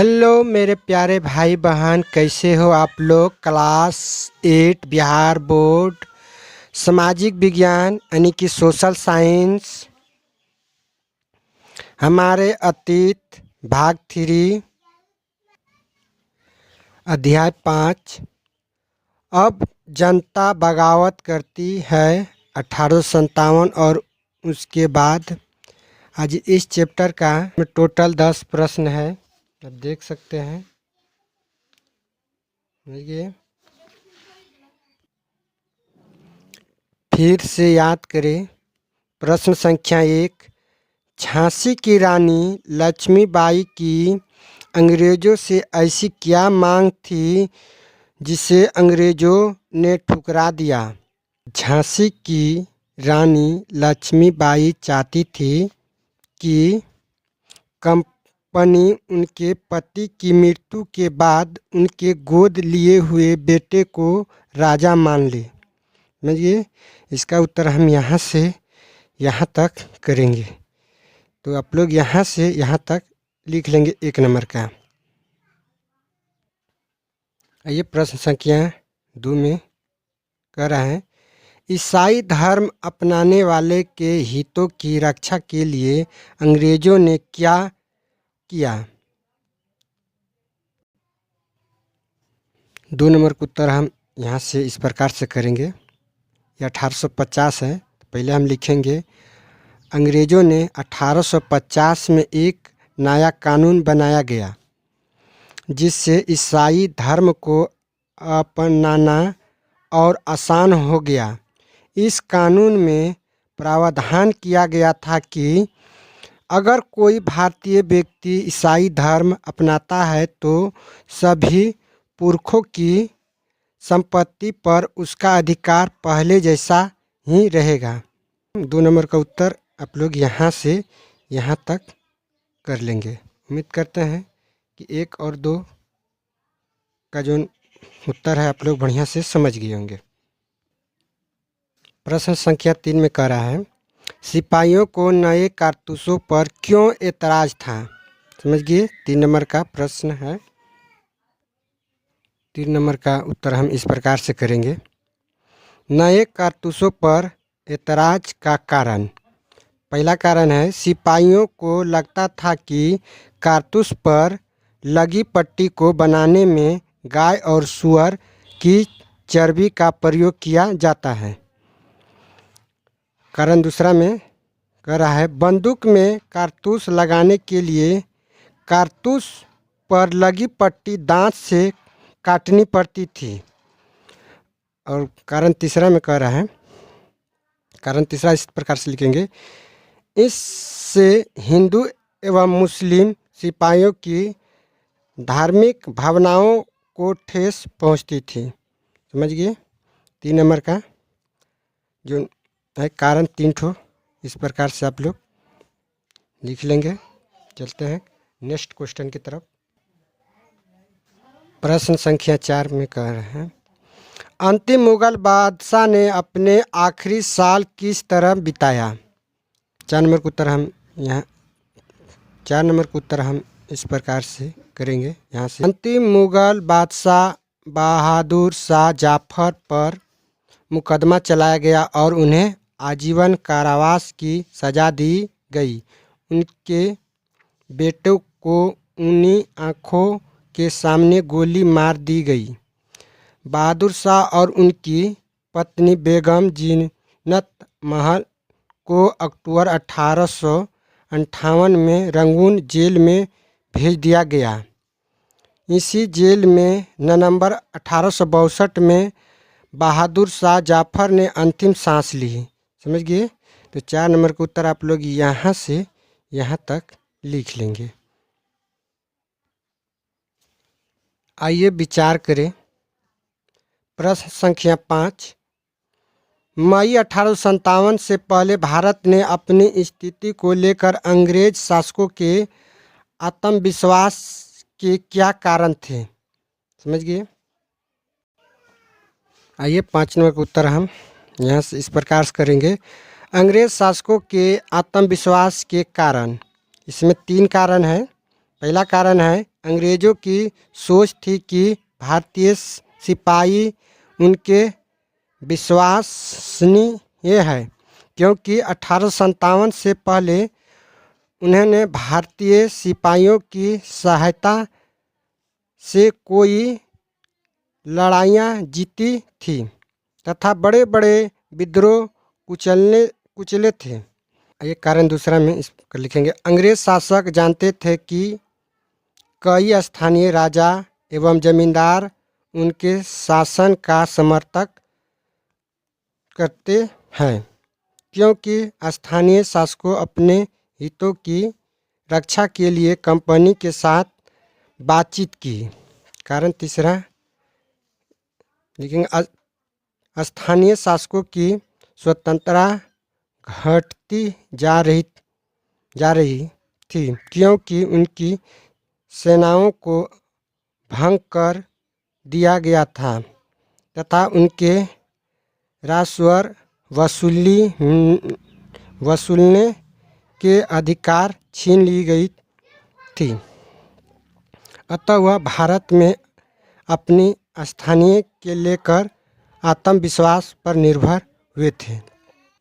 Hello मेरे प्यारे भाई बहन, कैसे हो आप लोग। क्लास 8 बिहार बोर्ड सामाजिक विज्ञान यानी कि सोशल साइंस, हमारे अतीत भाग 3 अध्याय 5। अब जनता बगावत करती है 1857 और उसके बाद। आज इस चैप्टर का टोटल 10 प्रश्न है, आप देख सकते हैं। देखिए, फिर से याद करें। प्रश्न संख्या 1, झांसी की रानी लक्ष्मीबाई की अंग्रेजों से ऐसी क्या मांग थी जिसे अंग्रेजों ने ठुकरा दिया। झांसी की रानी लक्ष्मीबाई चाहती थी कि कंपनी उनके पति की मृत्यु के बाद उनके गोद लिए हुए बेटे को राजा मान ले। समझिए, इसका उत्तर हम यहाँ से यहाँ तक करेंगे। तो आप लोग यहाँ से यहाँ तक लिख लेंगे 1 नंबर का। आइए प्रश्न संख्या 2 में कह रहा है, ईसाई धर्म अपनाने वाले के हितों की रक्षा के लिए अंग्रेजों ने क्या किया। 2 नंबर का उत्तर हम यहाँ से इस प्रकार से करेंगे। यह 1850 है, तो पहले हम लिखेंगे अंग्रेजों ने 1850 में एक नया कानून बनाया गया जिससे ईसाई धर्म को अपनाना और आसान हो गया। इस कानून में प्रावधान किया गया था कि अगर कोई भारतीय व्यक्ति ईसाई धर्म अपनाता है तो सभी पुरखों की संपत्ति पर उसका अधिकार पहले जैसा ही रहेगा। 2 नंबर का उत्तर आप लोग यहाँ से यहाँ तक कर लेंगे। उम्मीद करते हैं कि 1 और 2 का जो उत्तर है आप लोग बढ़िया से समझ गए होंगे। प्रश्न संख्या 3 में कह रहा है, सिपाहियों को नए कारतूसों पर क्यों एतराज़ था। समझ गए, 3 नंबर का प्रश्न है। 3 नंबर का उत्तर हम इस प्रकार से करेंगे, नए कारतूसों पर एतराज़ का कारण। पहला कारण है, सिपाहियों को लगता था कि कारतूस पर लगी पट्टी को बनाने में गाय और सूअर की चर्बी का प्रयोग किया जाता है। कारण दूसरा में कह रहा है, बंदूक में कारतूस लगाने के लिए कारतूस पर लगी पट्टी दांत से काटनी पड़ती थी। और कारण तीसरा में कह रहा है, कारण तीसरा इस प्रकार से लिखेंगे, इससे हिंदू एवं मुस्लिम सिपाहियों की धार्मिक भावनाओं को ठेस पहुंचती थी। समझ गए, 3 नंबर का जो है कारण 3 ठो इस प्रकार से आप लोग लिख लेंगे। चलते हैं नेक्स्ट क्वेश्चन की तरफ। प्रश्न संख्या 4 में कह रहे हैं, अंतिम मुगल बादशाह ने अपने आखिरी साल किस तरह बिताया। 4 नंबर का उत्तर हम यहाँ 4 नंबर का उत्तर हम इस प्रकार से करेंगे। यहाँ से, अंतिम मुगल बादशाह बहादुर शाह जाफर पर मुकदमा चलाया गया और उन्हें आजीवन कारावास की सज़ा दी गई। उनके बेटों को उन्हीं आँखों के सामने गोली मार दी गई। बहादुर शाह और उनकी पत्नी बेगम जीनत महल को अक्टूबर 1858 में रंगून जेल में भेज दिया गया। इसी जेल में नवंबर 1862 में बहादुर शाह जाफर ने अंतिम सांस ली। समझ गए, तो 4 नंबर का उत्तर आप लोग यहाँ से यहाँ तक लिख लेंगे। आइए विचार करें। प्रश्न संख्या 5, मई 1857 से पहले भारत ने अपनी स्थिति को लेकर अंग्रेज शासकों के आत्मविश्वास के क्या कारण थे। समझ गए, आइए 5 नंबर का उत्तर हम यहाँ से इस प्रकार से करेंगे, अंग्रेज शासकों के आत्मविश्वास के कारण। इसमें 3 कारण है। पहला कारण है अंग्रेज़ों की सोच थी कि भारतीय सिपाही उनके विश्वसनीय है, क्योंकि 1857 से पहले उन्होंने भारतीय सिपाहियों की सहायता से कोई लड़ाइयाँ जीती थी तथा बड़े बड़े विद्रोह कुचले थे। ये कारण दूसरा में इस पर लिखेंगे। अंग्रेज शासक जानते थे कि कई स्थानीय राजा एवं जमींदार उनके शासन का समर्थन करते हैं, क्योंकि स्थानीय शासकों अपने हितों की रक्षा के लिए कंपनी के साथ बातचीत की। कारण तीसरा लिखेंगे। स्थानीय शासकों की स्वतंत्रता घटती जा रही थी, क्योंकि उनकी सेनाओं को भंग कर दिया गया था तथा उनके राजस्व वसूलने के अधिकार छीन ली गई थी। अतः वह भारत में अपनी स्थानीय के लेकर आत्मविश्वास पर निर्भर हुए थे।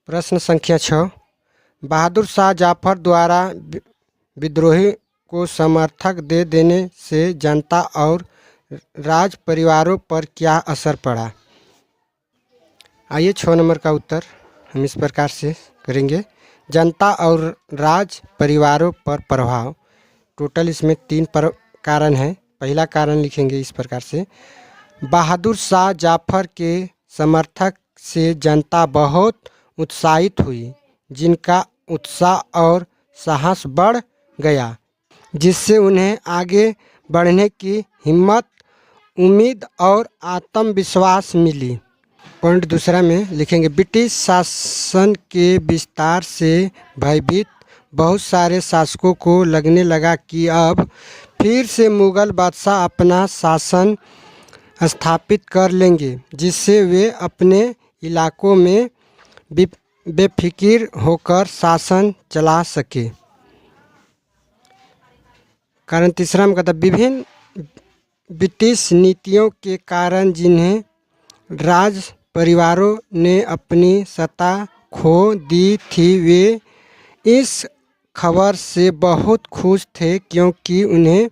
प्रश्न संख्या 6। बहादुर शाह जाफर द्वारा विद्रोही को समर्थन दे देने से जनता और राज परिवारों पर क्या असर पड़ा? आइए 6 नंबर का उत्तर हम इस प्रकार से करेंगे। जनता और राज परिवारों पर प्रभाव। टोटल इसमें 3 कारण हैं। पहला कारण लिखेंगे इस प्रकार से। बहादुर शाह जाफर के समर्थक से जनता बहुत उत्साहित हुई, जिनका उत्साह और साहस बढ़ गया, जिससे उन्हें आगे बढ़ने की हिम्मत, उम्मीद और आत्मविश्वास मिली। पॉइंट दूसरा में लिखेंगे। ब्रिटिश शासन के विस्तार से भयभीत बहुत सारे शासकों को लगने लगा कि अब फिर से मुगल बादशाह अपना शासन स्थापित कर लेंगे, जिससे वे अपने इलाकों में बेफिक्र होकर शासन चला सके। कारण तीसरा में कहता विभिन्न ब्रिटिश नीतियों के कारण जिन्हें राज परिवारों ने अपनी सत्ता खो दी थी, वे इस खबर से बहुत खुश थे, क्योंकि उन्हें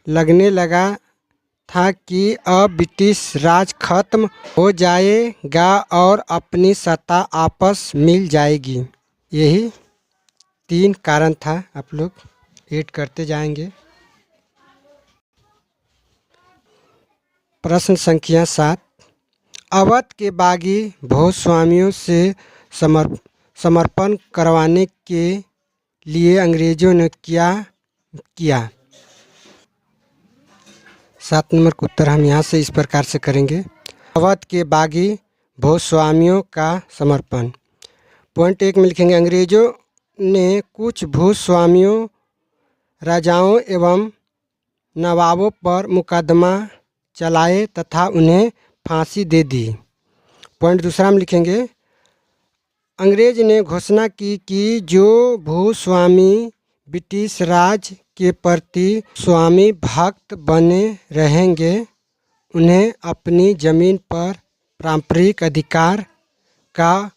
लगने लगा था कि अब ब्रिटिश राज खत्म हो जाएगा और अपनी सत्ता आपस मिल जाएगी। यही 3 कारण था। आप लोग ऐड करते जाएंगे। प्रश्न संख्या 7। अवध के बागी भूस्वामियों से समर्पण करवाने के लिए अंग्रेजों ने क्या किया? 7 नंबर का उत्तर हम यहाँ से इस प्रकार से करेंगे। अवध के बागी भूस्वामियों का समर्पण। पॉइंट 1 में लिखेंगे। अंग्रेजों ने कुछ भूस्वामियों, राजाओं एवं नवाबों पर मुकदमा चलाए तथा उन्हें फांसी दे दी। पॉइंट दूसरा में लिखेंगे। अंग्रेज ने घोषणा की कि जो भूस्वामी ब्रिटिश राज के प्रति स्वामी भक्त बने रहेंगे, उन्हें अपनी जमीन पर पारंपरिक अधिकार का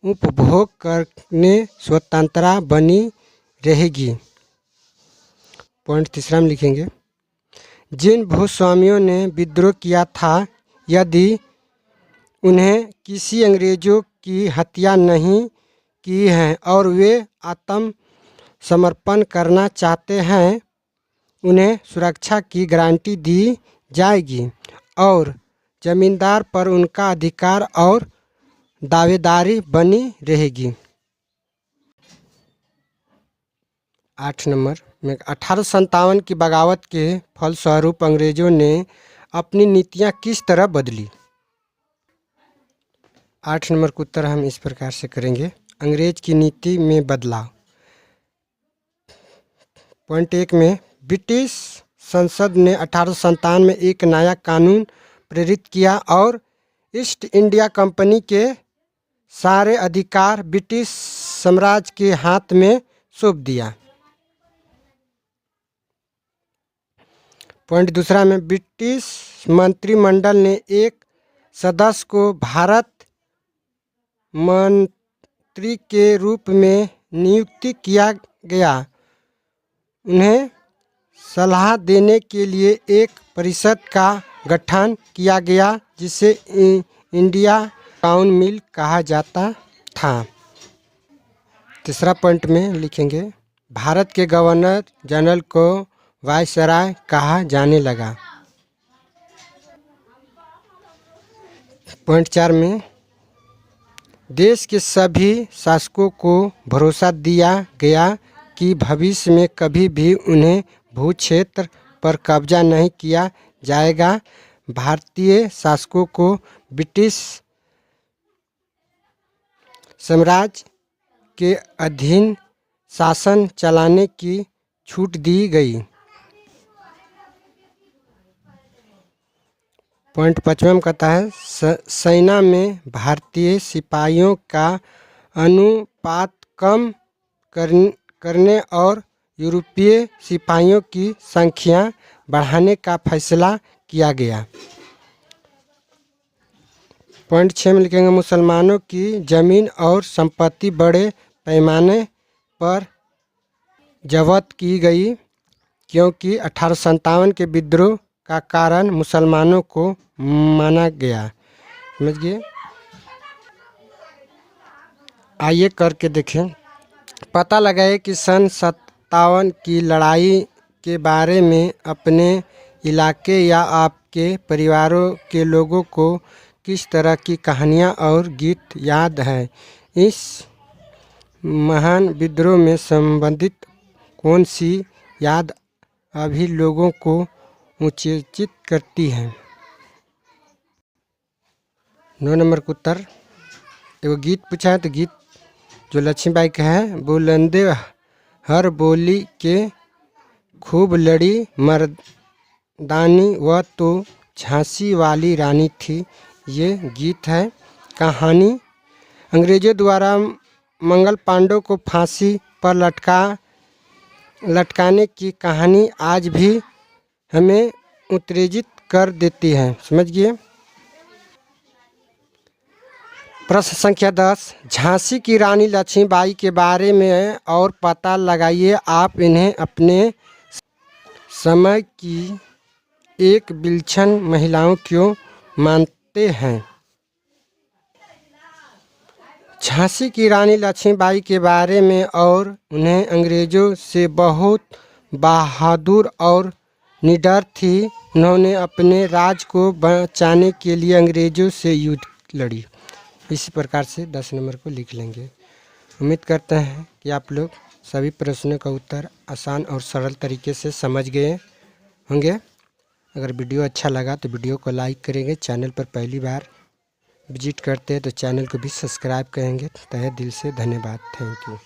उपभोग करने स्वतंत्रता बनी रहेगी। पॉइंट तीसरा में लिखेंगे। जिन भूस्वामियों ने विद्रोह किया था, यदि उन्हें किसी अंग्रेजों की हत्या नहीं की है और वे आत्म समर्पण करना चाहते हैं, उन्हें सुरक्षा की गारंटी दी जाएगी और जमींदार पर उनका अधिकार और दावेदारी बनी रहेगी। 8 नंबर में 1857 की बगावत के फलस्वरूप अंग्रेजों ने अपनी नीतियां किस तरह बदली? 8 नंबर का उत्तर हम इस प्रकार से करेंगे। अंग्रेज की नीति में बदलाव। पॉइंट 1 में ब्रिटिश संसद ने 1857 में एक नया कानून प्रेरित किया और ईस्ट इंडिया कंपनी के सारे अधिकार ब्रिटिश साम्राज्य के हाथ में सौंप दिया। पॉइंट दूसरा में ब्रिटिश मंत्रिमंडल ने एक सदस्य को भारत मंत्री के रूप में नियुक्त किया गया। उन्हें सलाह देने के लिए एक परिषद का गठन किया गया जिसे इंडिया काउंसिल कहा जाता था। तीसरा पॉइंट में लिखेंगे भारत के गवर्नर जनरल को वायसराय कहा जाने लगा। पॉइंट 4 में देश के सभी शासकों को भरोसा दिया गया कि भविष्य में कभी भी उन्हें भू क्षेत्र पर कब्जा नहीं किया जाएगा। भारतीय शासकों को ब्रिटिश साम्राज्य के अधीन शासन चलाने की छूट दी गई। पॉइंट 5 कहता है सेना में भारतीय सिपाहियों का अनुपात कम करने और यूरोपीय सिपाहियों की संख्या बढ़ाने का फैसला किया गया। पॉइंट 6 में लिखेंगे मुसलमानों की जमीन और संपत्ति बड़े पैमाने पर जब्त की गई क्योंकि 1857 के विद्रोह का कारण मुसलमानों को माना गया। समझ गए? आइए करके देखें। पता लगाए कि सन 57 की लड़ाई के बारे में अपने इलाके या आपके परिवारों के लोगों को किस तरह की कहानियाँ और गीत याद है। इस महान विद्रोह में संबंधित कौन सी याद अभी लोगों को उत्तेजित करती है। 9 नंबर का उत्तर एगो गीत पूछा है तो गीत जो लक्ष्मीबाई का है बुलंदे हर बोली के खूब लड़ी मर्दानी वह तो झांसी वाली रानी थी। ये गीत है। कहानी अंग्रेजों द्वारा मंगल पांडे को फांसी पर लटकाने की कहानी आज भी हमें उत्तेजित कर देती है। समझ गए? प्रश्न संख्या 10 झांसी की रानी लक्ष्मीबाई के बारे में और पता लगाइए। आप इन्हें अपने समय की एक विलक्षण महिलाओं क्यों मानते हैं। झांसी की रानी लक्ष्मीबाई के बारे में और उन्हें अंग्रेज़ों से बहुत बहादुर और निडर थी। उन्होंने अपने राज को बचाने के लिए अंग्रेज़ों से युद्ध लड़ी। इसी प्रकार से 10 नंबर को लिख लेंगे। उम्मीद करते हैं कि आप लोग सभी प्रश्नों का उत्तर आसान और सरल तरीके से समझ गए होंगे। अगर वीडियो अच्छा लगा तो वीडियो को लाइक करेंगे। चैनल पर पहली बार विजिट करते हैं तो चैनल को भी सब्सक्राइब करेंगे। तहे दिल से धन्यवाद। Thank you.